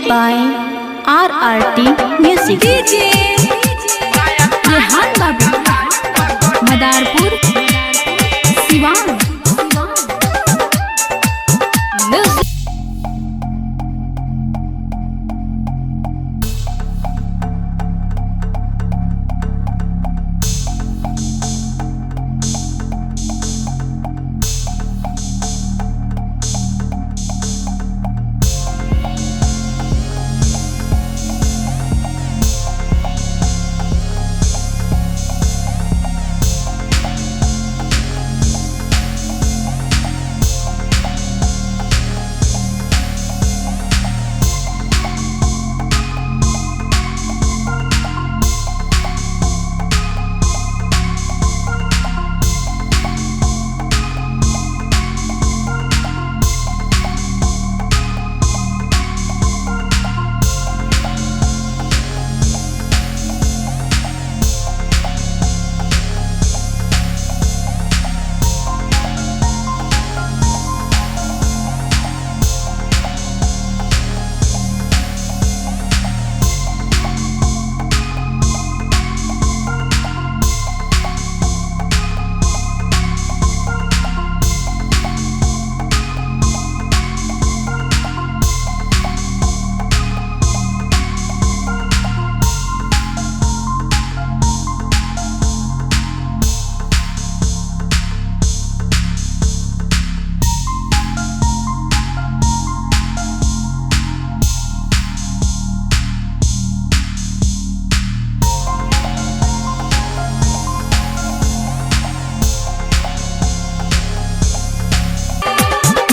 by RRT Music. DJ Rehan बाबू मदारपुर सिवान।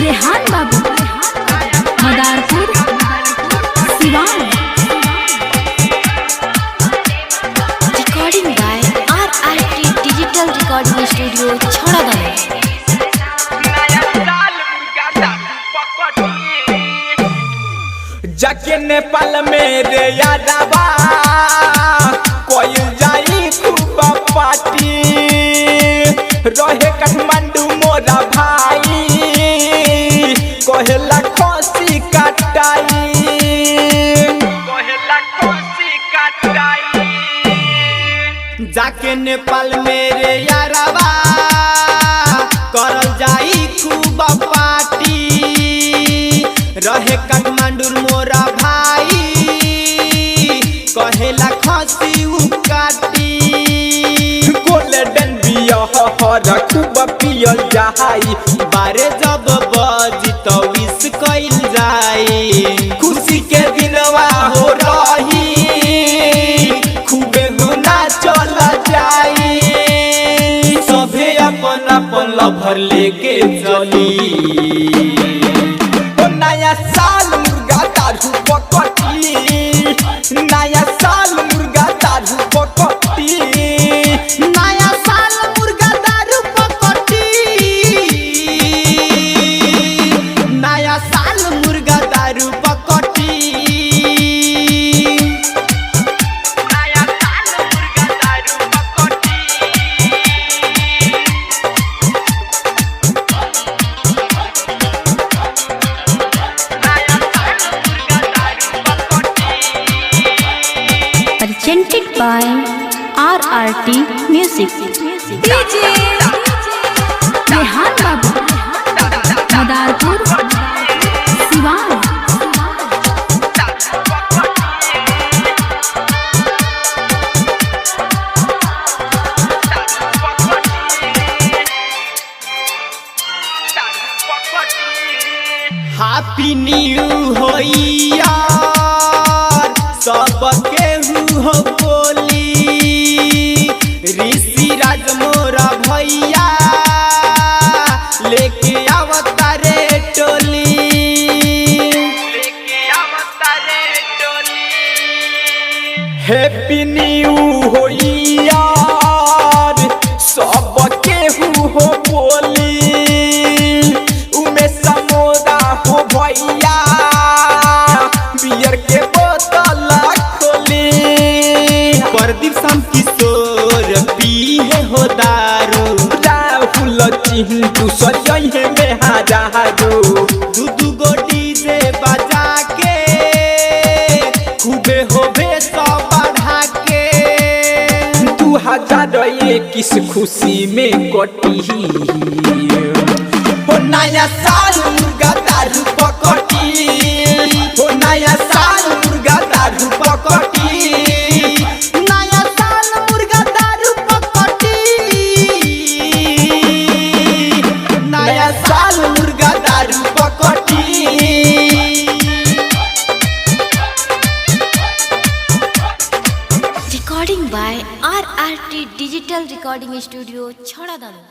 रेहान बाबू Madarpur Siwan. Recording by RRT Digital Recording Studio छोड़ादाना। जाके नेपाल में रे यादवा कोई जाई खूब पार्टी रहे काठमांडू मोरा भाई कहेला खोसी काटाई जाके नेपाल में रे यारवा करल जाई खूब पार्टी रहे काठमांडू मोरा भाई कहेला खोसी काटी गोल्डन बियर खूब पियल जाई बारे जब बजी तो विश कइल जाई खुशी के दिनवा हो रही खूबे गुना चल जाई सभे अपन अपन लभर लेके चली नया साल मुर्गा दारू पकटी नया साल मुर्गा दारू पकटी नया साल मुर्गा दारू पकटी नया साल मुर्गा दारू पकटी नया साल मुर्गा दारू पकटी Presented by RRT Music. DJ Rehan बाबू Madarpur Siwan. Happy new year सबके हो बोली ऋषि राज मोरा भैया लेके आवतारे टोली हैप्पी न्यू ईयर सबके हो बोली उमे समोदा हो भैया बियर के बोतल खोली प्रदीप शाम किशोर पीहे हो दारू राहुल चिंटू सजई में हाजारू दू दू गो डीजे बजा के भेष बढ़ा के 2021 खुशी में कटी हो नया साल मुर्गा दारू पकटी हो नया साल मुर्गा दारू पकटी नया साल मुर्गा दारू पकटी नया साल मुर्गा दारू पकटी Recording by RRT Digital Recording Studio, Chhadadanu.